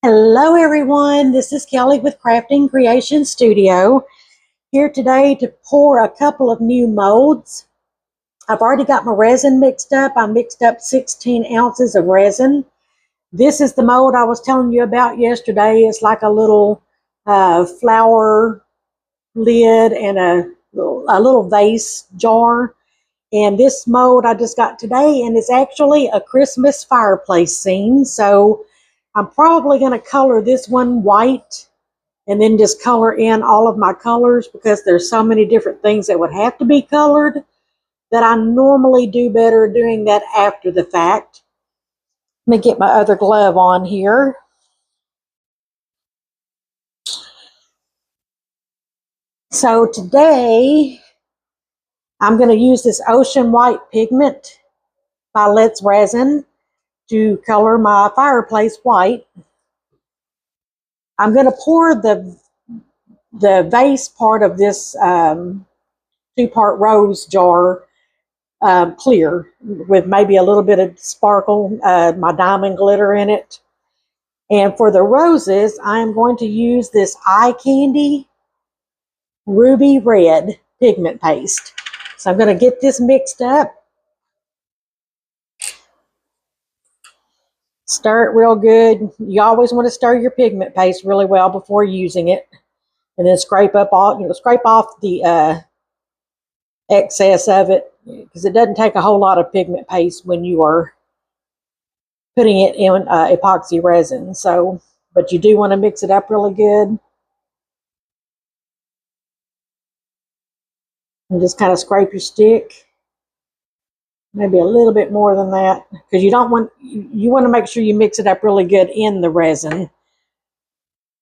Hello everyone, this is Kelly with Crafting Creation Studio, here today to pour a couple of new molds. I've already got my resin mixed up. I mixed up 16 ounces of resin. This is the mold I was telling you about yesterday. It's like a little flower lid and a little vase jar. And this mold I just got today, and it's actually a Christmas fireplace scene. So I'm probably going to color this one white and then just color in all of my colors, because there's so many different things that would have to be colored that I normally do better doing that after the fact. Let me get my other glove on here. So today I'm going to use this Ocean White pigment by Let's Resin to color my fireplace white. I'm going to pour the vase part of this two-part rose jar clear with maybe a little bit of sparkle, my diamond glitter in it. And for the roses, I'm going to use this Eye Candy Ruby Red pigment paste. So I'm going to get this mixed up. Stir it real good. You always want to stir your pigment paste really well before using it. And then scrape up all, scrape off the excess of it, because it doesn't take a whole lot of pigment paste when you are putting it in epoxy resin. So, but you do want to mix it up really good. And just kind of scrape your stick. Maybe a little bit more than that, because you want to make sure you mix it up really good in the resin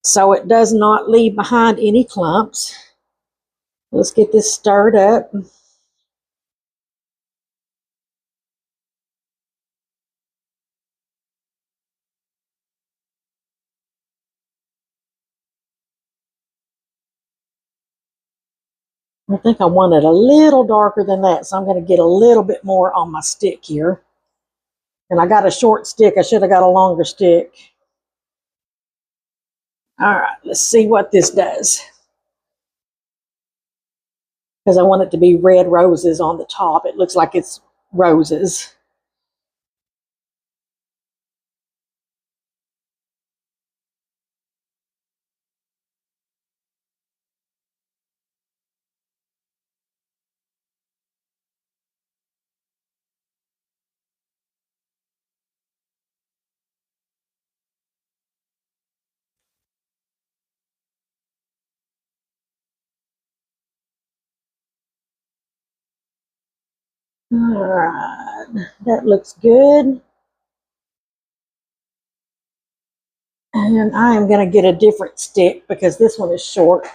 so it does not leave behind any clumps. Let's get this stirred up. I think I want it a little darker than that, so I'm going to get a little bit more on my stick here. And I got a short stick. I should have got a longer stick. All right, let's see what this does. Because I want it to be red roses on the top. It looks like it's roses. All right, that looks good. And I am going to get a different stick because this one is short.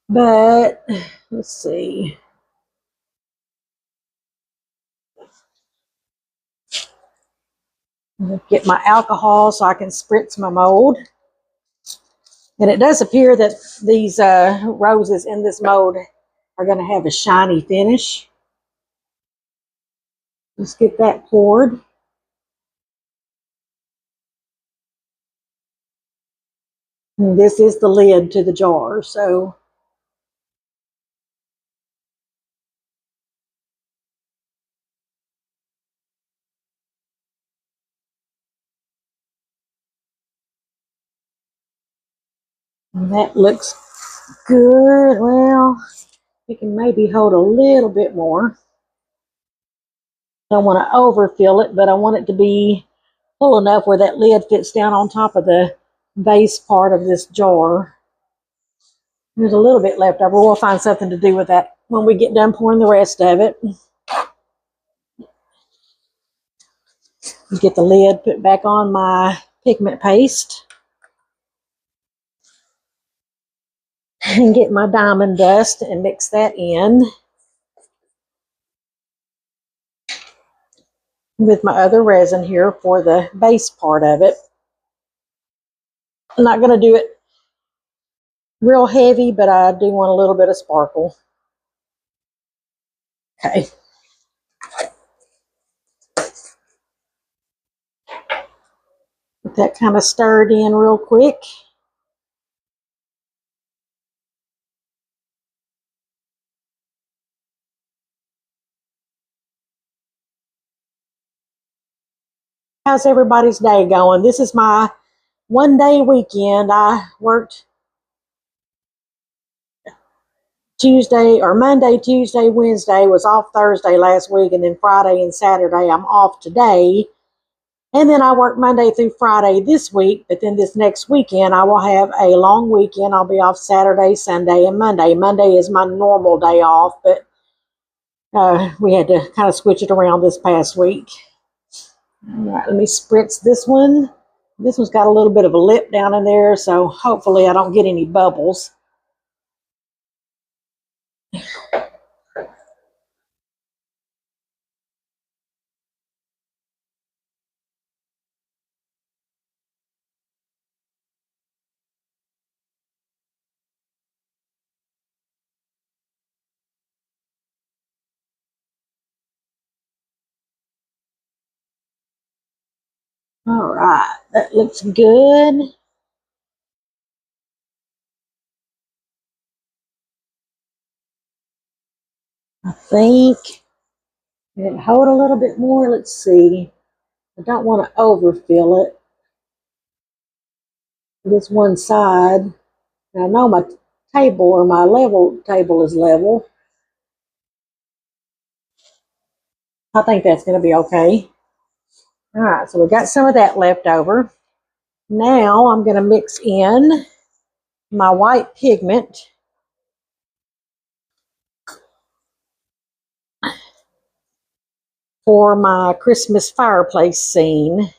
But let's see. Get my alcohol so I can spritz my mold. And it does appear that these roses in this mold are going to have a shiny finish. Let's get that poured. And this is the lid to the jar, so that looks good. Well, it can maybe hold a little bit more. Don't want to overfill it, but I want it to be full enough where that lid fits down on top of the base part of this jar. There's a little bit left over. We'll find something to do with that when we get done pouring the rest of it. Get the lid put back on my pigment paste. And get my diamond dust and mix that in with my other resin here for the base part of it. I'm not going to do it real heavy, but I do want a little bit of sparkle. Okay. Get that kind of stirred in real quick. How's everybody's day going? This is my one-day weekend. I worked Tuesday or Monday, Tuesday, Wednesday, was off Thursday last week, and then Friday and Saturday I'm off today. And then I work Monday through Friday this week, but then this next weekend I will have a long weekend. I'll be off Saturday, Sunday, and Monday. Monday is my normal day off, but we had to kind of switch it around this past week. All right, let me spritz this one. This one's got a little bit of a lip down in there, so hopefully I don't get any bubbles. All right, that looks good. I think it hold a little bit more. Let's see. I don't want to overfill it. This one side. I know my table or my level table is level. I think that's going to be okay. All right, so we got some of that left over. Now I'm going to mix in my white pigment. For my Christmas fireplace scene.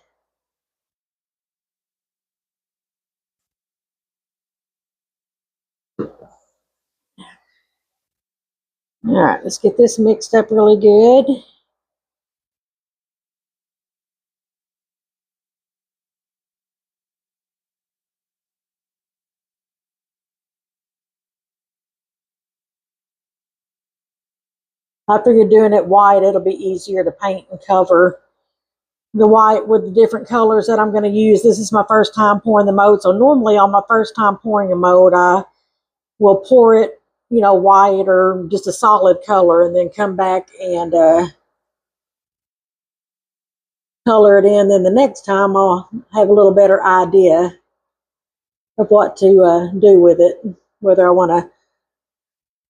All right, let's get this mixed up really good. I figured doing it white, it'll be easier to paint and cover the white with the different colors that I'm going to use. This is my first time pouring the mold, so normally on my first time pouring a mold, I will pour it, white or just a solid color, and then come back and color it in. Then the next time I'll have a little better idea of what to do with it, whether I want to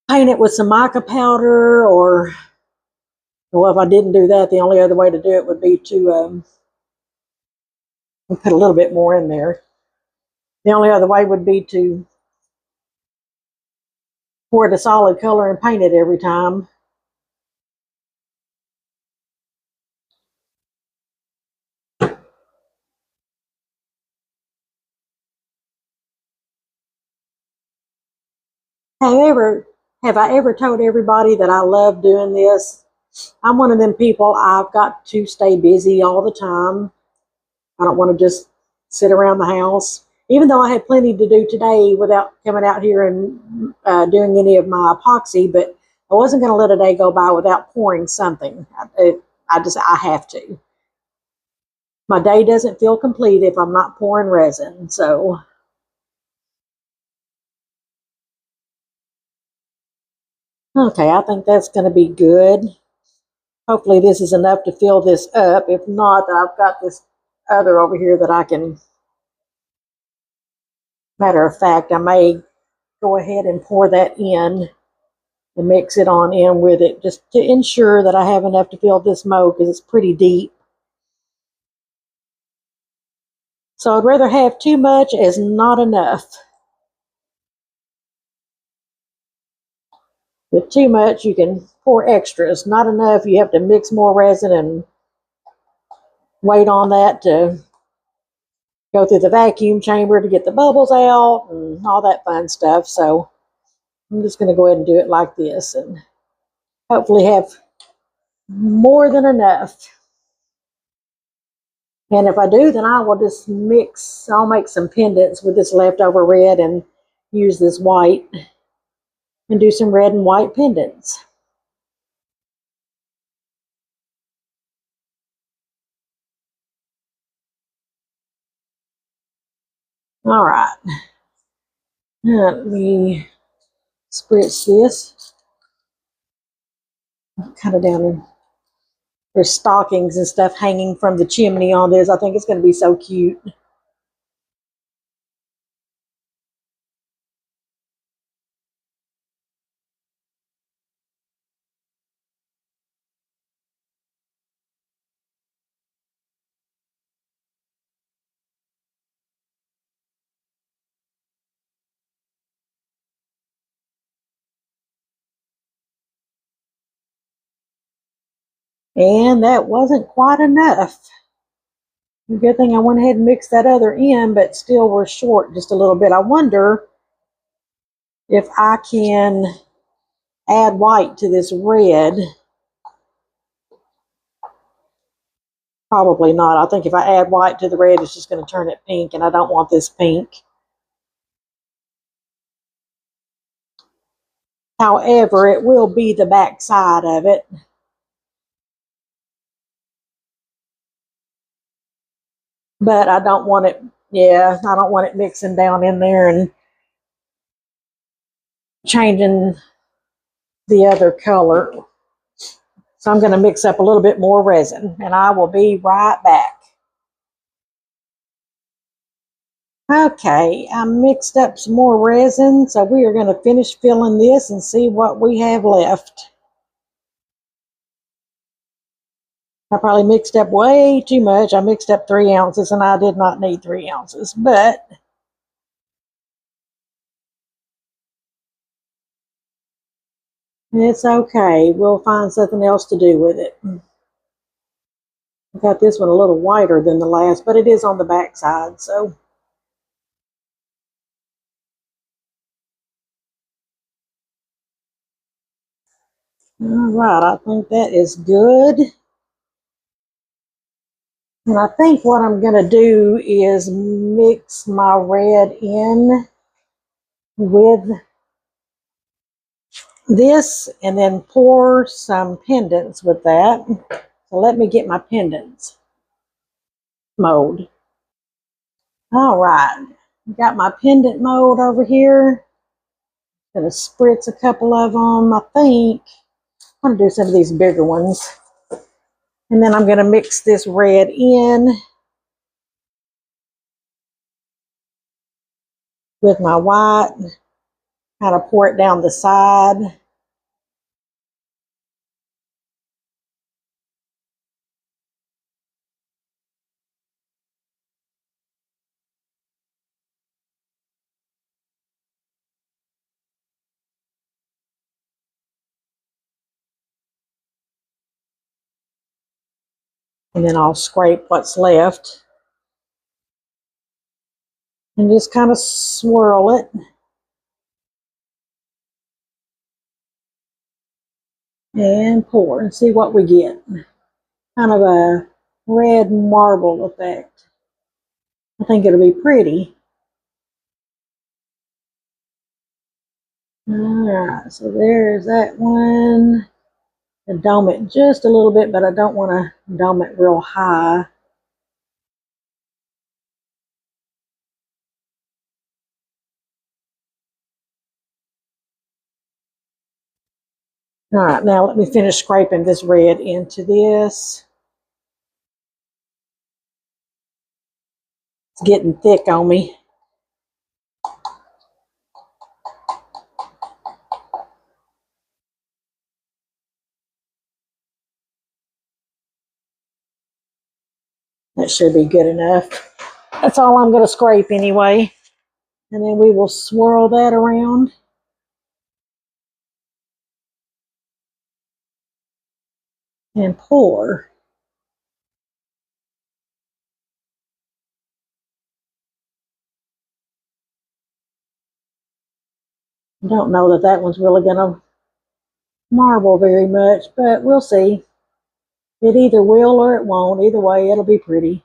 paint it with some mica powder, or well, if I didn't do that, the only other way to do it would be to put a little bit more in there. The only other way would be to pour it a solid color and paint it every time. However, have I ever told everybody that I love doing this? I'm one of them people, I've got to stay busy all the time. I don't want to just sit around the house. Even though I had plenty to do today without coming out here and doing any of my epoxy, but I wasn't going to let a day go by without pouring something. I have to. My day doesn't feel complete if I'm not pouring resin. So, okay, I think that's going to be good. Hopefully this is enough to fill this up. If not, I've got this other over here that I can, matter of fact, I may go ahead and pour that in and mix it on in with it, just to ensure that I have enough to fill this mold, because it's pretty deep. So I'd rather have too much as not enough. With too much, you can pour extras. Not enough, you have to mix more resin and wait on that to go through the vacuum chamber to get the bubbles out and all that fun stuff. So I'm just going to go ahead and do it like this and hopefully have more than enough. And if I do, then I will just I'll make some pendants with this leftover red and use this white and do some red and white pendants. All right. Now let me spritz this. Kind of down in. There's stockings and stuff hanging from the chimney on this. I think it's going to be so cute. And that wasn't quite enough. Good thing I went ahead and mixed that other in, but still we're short just a little bit. I wonder if I can add white to this red. Probably not. I think if I add white to the red, it's just going to turn it pink, and I don't want this pink. However, it will be the back side of it. But I don't want it, yeah, I don't want it mixing down in there and changing the other color. So I'm going to mix up a little bit more resin, and I will be right back. Okay, I mixed up some more resin, so we are going to finish filling this and see what we have left. I probably mixed up way too much. I mixed up 3 ounces, and I did not need 3 ounces, but it's okay. We'll find something else to do with it. I got this one a little whiter than the last, but it is on the back side, so. All right, I think that is good. And I think what I'm going to do is mix my red in with this and then pour some pendants with that. So let me get my pendants mold. All right, got my pendant mold over here. Gonna spritz a couple of them. I think I'm gonna do some of these bigger ones. And then I'm gonna mix this red in with my white, kind of pour it down the side. And then I'll scrape what's left and just kind of swirl it. And pour and see what we get. Kind of a red marble effect. I think it'll be pretty. Alright, so there's that one. I dome it just a little bit, but I don't want to dome it real high. Alright, now let me finish scraping this red into this. It's getting thick on me. That should be good enough. That's all I'm going to scrape anyway. And then we will swirl that around. And pour. I don't know that that one's really going to marble very much, but we'll see. It either will or it won't. Either way, it'll be pretty.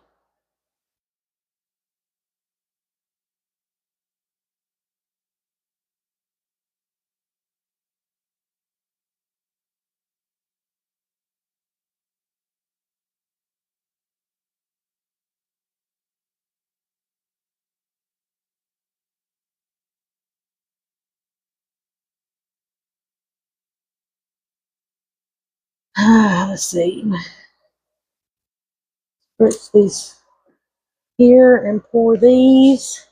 Let's see. Put these here and pour these.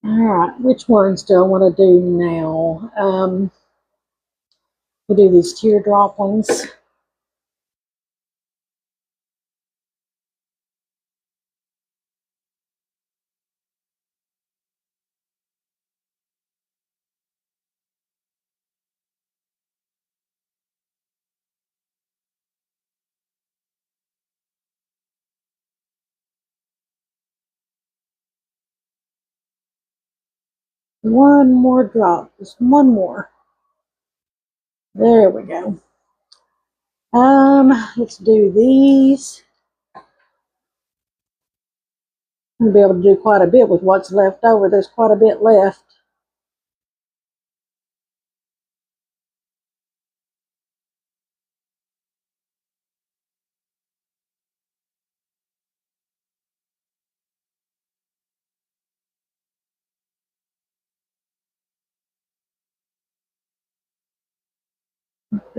All right, which ones do I want to do now? We'll do these teardrop ones. One more drop, just one more. There we go. Let's do these. I'll be able to do quite a bit with what's left over. There's quite a bit left.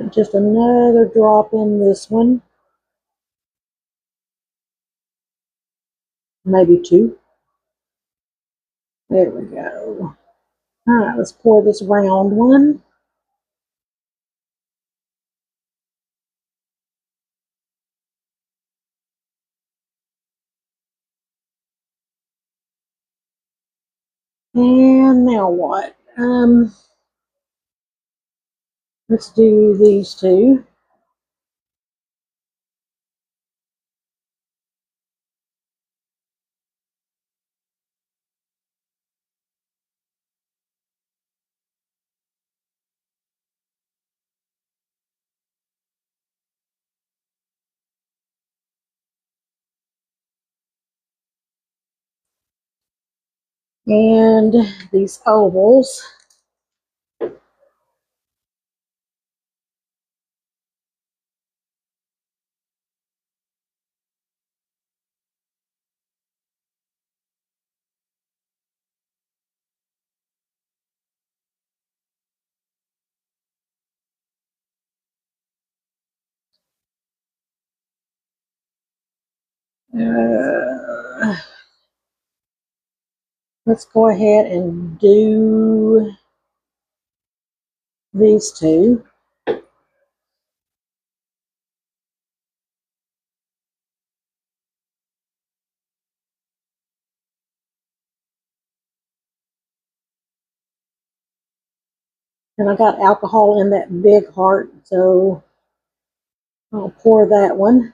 Just another drop in this one. Maybe two. There we go. All right, let's pour this round one. And now what? Let's do these two. And these ovals. Let's go ahead and do these two. And I got alcohol in that big heart, so I'll pour that one.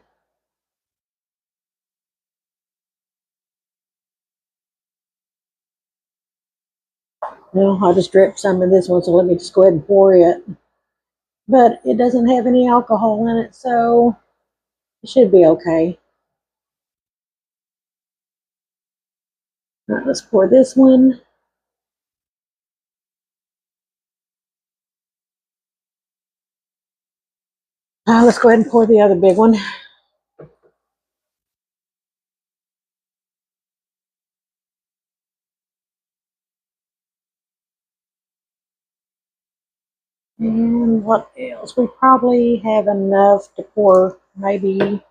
Well, I just dripped some in this one, so let me just go ahead and pour it. But it doesn't have any alcohol in it, so it should be okay. All right, let's pour this one. Let's go ahead and pour the other big one. And what else? We probably have enough to pour maybe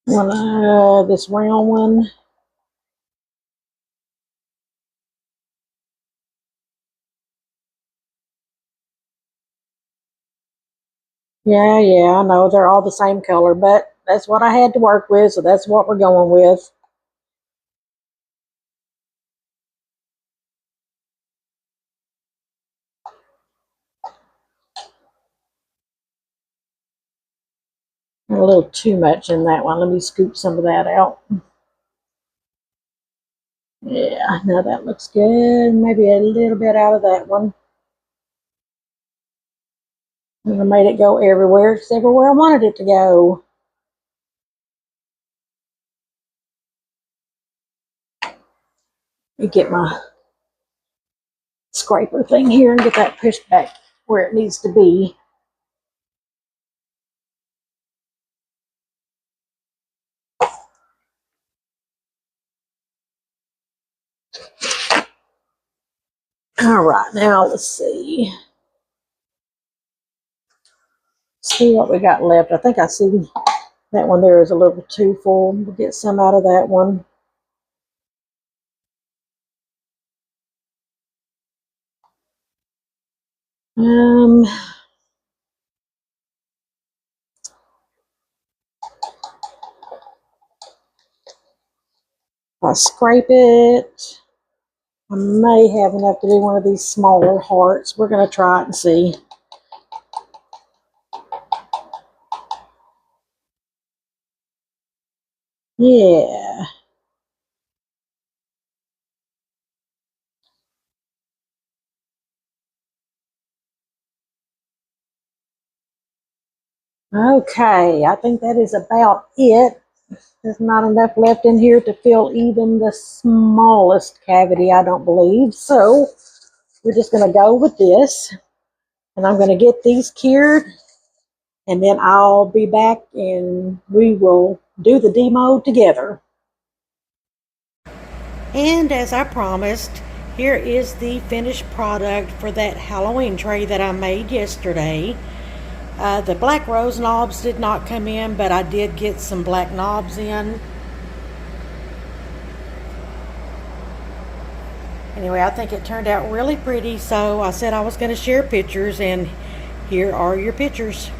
one, this round one. Yeah, I know they're all the same color, but that's what I had to work with, so that's what we're going with. A little too much in that one. Let me scoop some of that out. Yeah, now that looks good. Maybe a little bit out of that one. And I made it go everywhere. It's everywhere I wanted it to go. Let me get my scraper thing here and get that pushed back where it needs to be. All right, now let's see. See what we got left. I think I see that one there is a little too full. We'll get some out of that one. If I scrape it, I may have enough to do one of these smaller hearts. We're going to try it and see. Yeah. Okay, I think that is about it. There's not enough left in here to fill even the smallest cavity, I don't believe. So we're just going to go with this. And I'm going to get these cured. And then I'll be back and we will do the demo together. And as I promised, here is the finished product for that Halloween tray that I made yesterday. The black rose knobs did not come in, but I did get some black knobs in. Anyway, I think it turned out really pretty, so I said I was going to share pictures, and here are your pictures.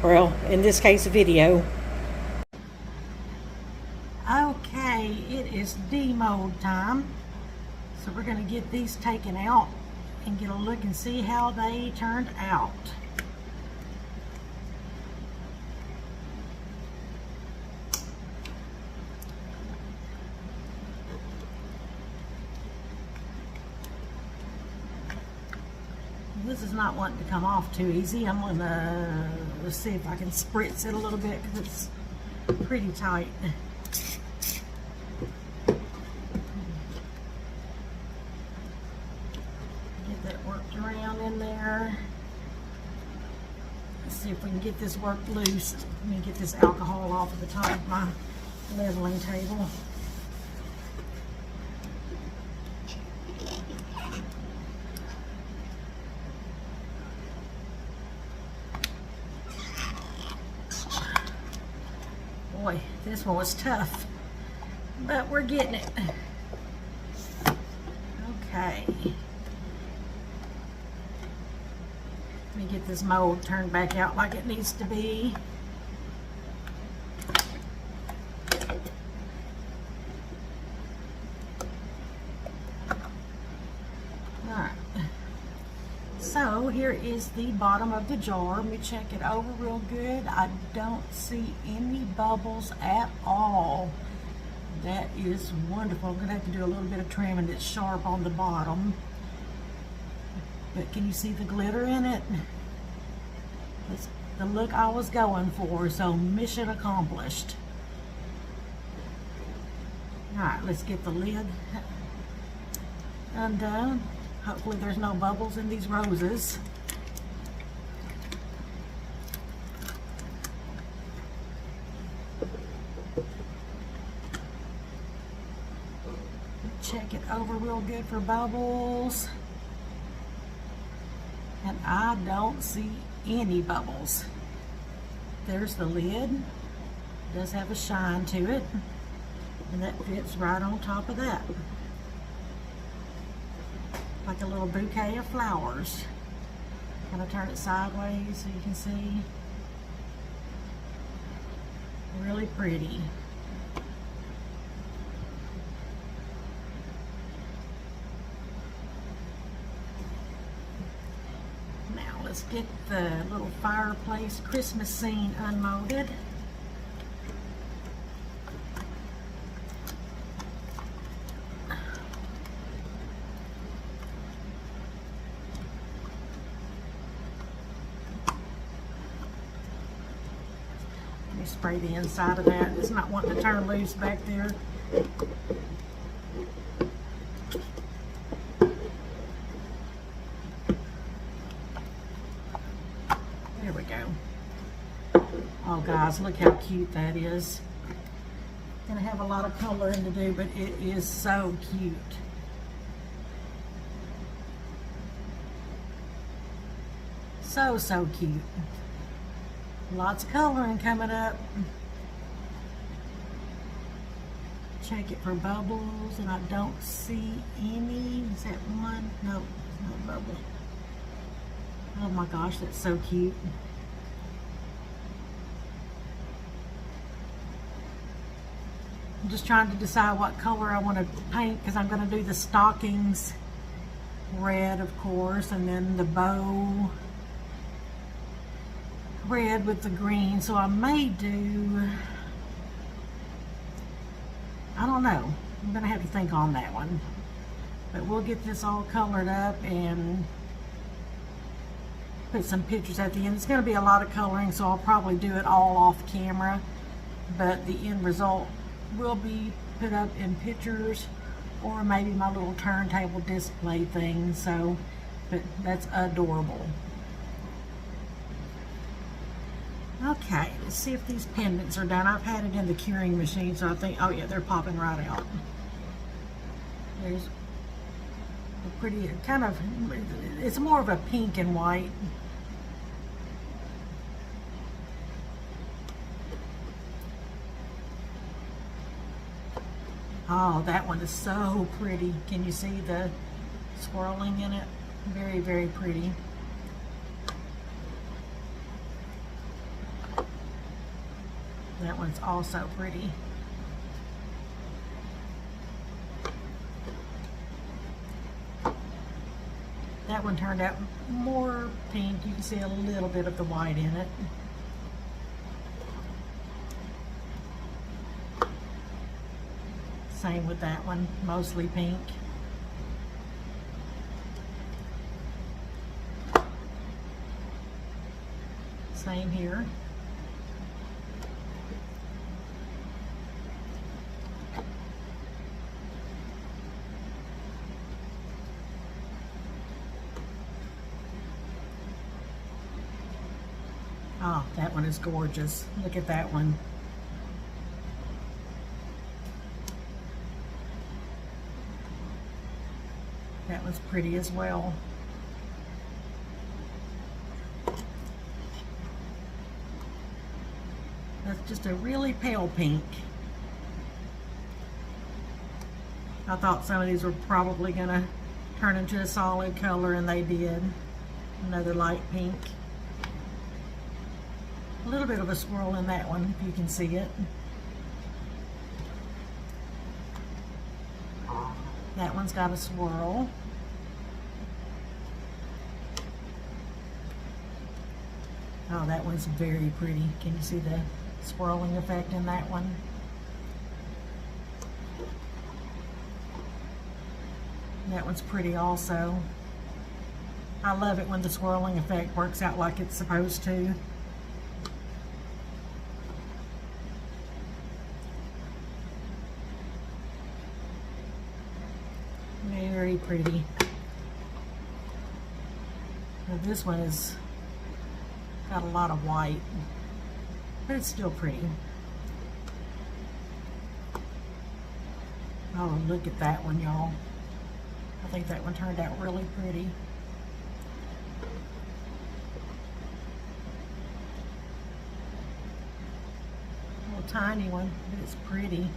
Well, in this case, a video. Okay, it is demo time. So we're going to get these taken out and get a look and see how they turned out. This is not wanting to come off too easy. I'm going to see if I can spritz it a little bit because it's pretty tight. Get that worked around in there. Let's see if we can get this worked loose. Let me get this alcohol off of the top of my leveling table. Boy, this one was tough, but we're getting it. Okay. Let me get this mold turned back out like it needs to be. Alright. So here is the bottom of the jar. Let me check it over real good. I don't see any bubbles at all. That is wonderful. I'm going to have to do a little bit of trimming. It's sharp on the bottom. But can you see the glitter in it? It's the look I was going for, so mission accomplished. Alright, let's get the lid undone. Hopefully there's no bubbles in these roses. Check it over real good for bubbles. And I don't see any bubbles. There's the lid. It does have a shine to it. And that fits right on top of that. Like a little bouquet of flowers. I'm going to turn it sideways so you can see. Really pretty. Now let's get the little fireplace Christmas scene unmolded. spray the inside of that. It's not wanting to turn loose back there. There we go. Oh guys, look how cute that is. Gonna have a lot of coloring to do, but it is so cute. So cute. Lots of coloring coming up. Check it for bubbles, and I don't see any. Is that one? No, it's not a bubble. Oh my gosh, that's so cute. I'm just trying to decide what color I want to paint, because I'm going to do the stockings red, of course, and then the bow red with the green. So I may do, I don't know. I'm going to have to think on that one. But we'll get this all colored up and put some pictures at the end. It's going to be a lot of coloring, so I'll probably do it all off camera. But the end result will be put up in pictures, or maybe my little turntable display thing. So, but that's adorable. Okay, let's see if these pendants are done. I've had it in the curing machine, so I think, oh yeah, they're popping right out. There's a pretty, kind of, it's more of a pink and white. Oh, that one is so pretty. Can you see the swirling in it? Very, very pretty. That one's also pretty. That one turned out more pink. You can see a little bit of the white in it. Same with that one, mostly pink. Same here. Oh, that one is gorgeous. Look at that one. That one's pretty as well. That's just a really pale pink. I thought some of these were probably gonna turn into a solid color, and they did. Another light pink. A little bit of a swirl in that one, if you can see it. That one's got a swirl. Oh, that one's very pretty. Can you see the swirling effect in that one? That one's pretty also. I love it when the swirling effect works out like it's supposed to. Very pretty. Now this one is got a lot of white, but it's still pretty. Oh, look at that one, y'all. I think that one turned out really pretty. A little tiny one, but it's pretty.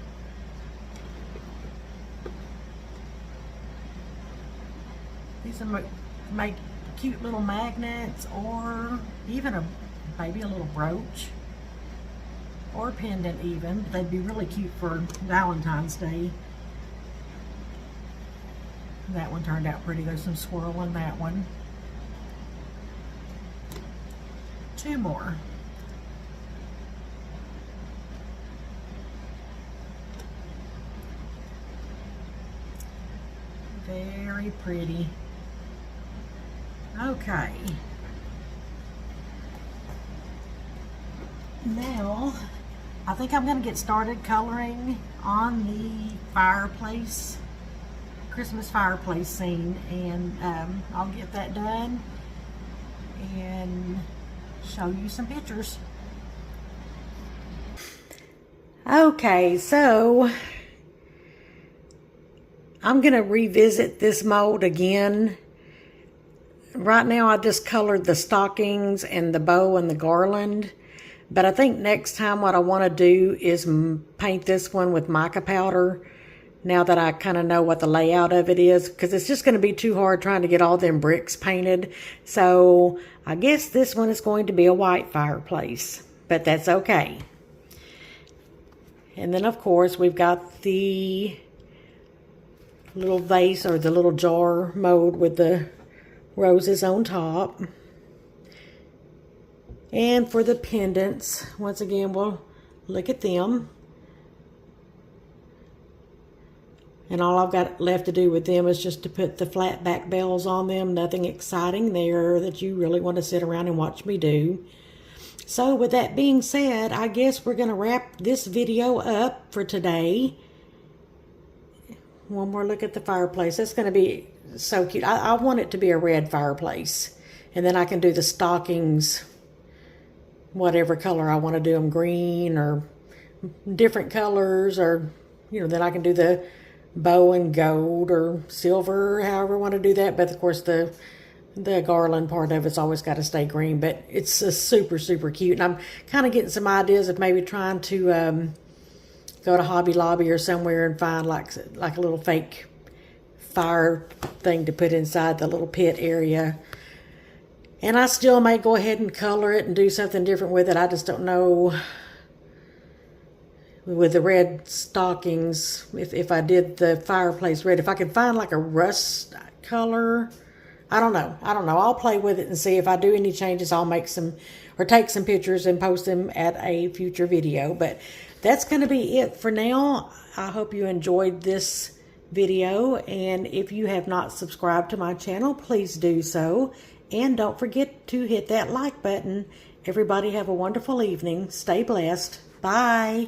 These are make cute little magnets, or even maybe a little brooch or pendant even. They'd be really cute for Valentine's Day. That one turned out pretty. There's some swirl in that one. Two more. Very pretty. Okay. Now I think I'm going to get started coloring on the fireplace, Christmas fireplace scene, and I'll get that done and show you some pictures. Okay, so I'm going to revisit this mold again. Right now I just colored the stockings and the bow and the garland. But I think next time what I want to do is paint this one with mica powder, now that I kind of know what the layout of it is, because it's just going to be too hard trying to get all them bricks painted. So I guess this one is going to be a white fireplace, but that's okay. And then of course we've got the little vase or the little jar mold with the roses on top. And for the pendants, once again, we'll look at them. And all I've got left to do with them is just to put the flat back bells on them. Nothing exciting there that you really want to sit around and watch me do. So with that being said, I guess we're going to wrap this video up for today. One more look at the fireplace. That's going to be so cute. I want it to be a red fireplace. And then I can do the stockings whatever color I want to do them, green or different colors, or then I can do the bow and gold or silver, however I want to do that. But of course the garland part of it's always got to stay green. But it's a super cute, and I'm kind of getting some ideas of maybe trying to go to Hobby Lobby or somewhere and find like a little fake fire thing to put inside the little pit area. And I still may go ahead and color it and do something different with it. I just don't know with the red stockings, if I did the fireplace red, if I could find like a rust color. I don't know. I'll play with it and see. If I do any changes, I'll make some or take some pictures and post them at a future video. But that's going to be it for now. I hope you enjoyed this video. And if you have not subscribed to my channel, please do so. And don't forget to hit that like button. Everybody have a wonderful evening. Stay blessed. Bye.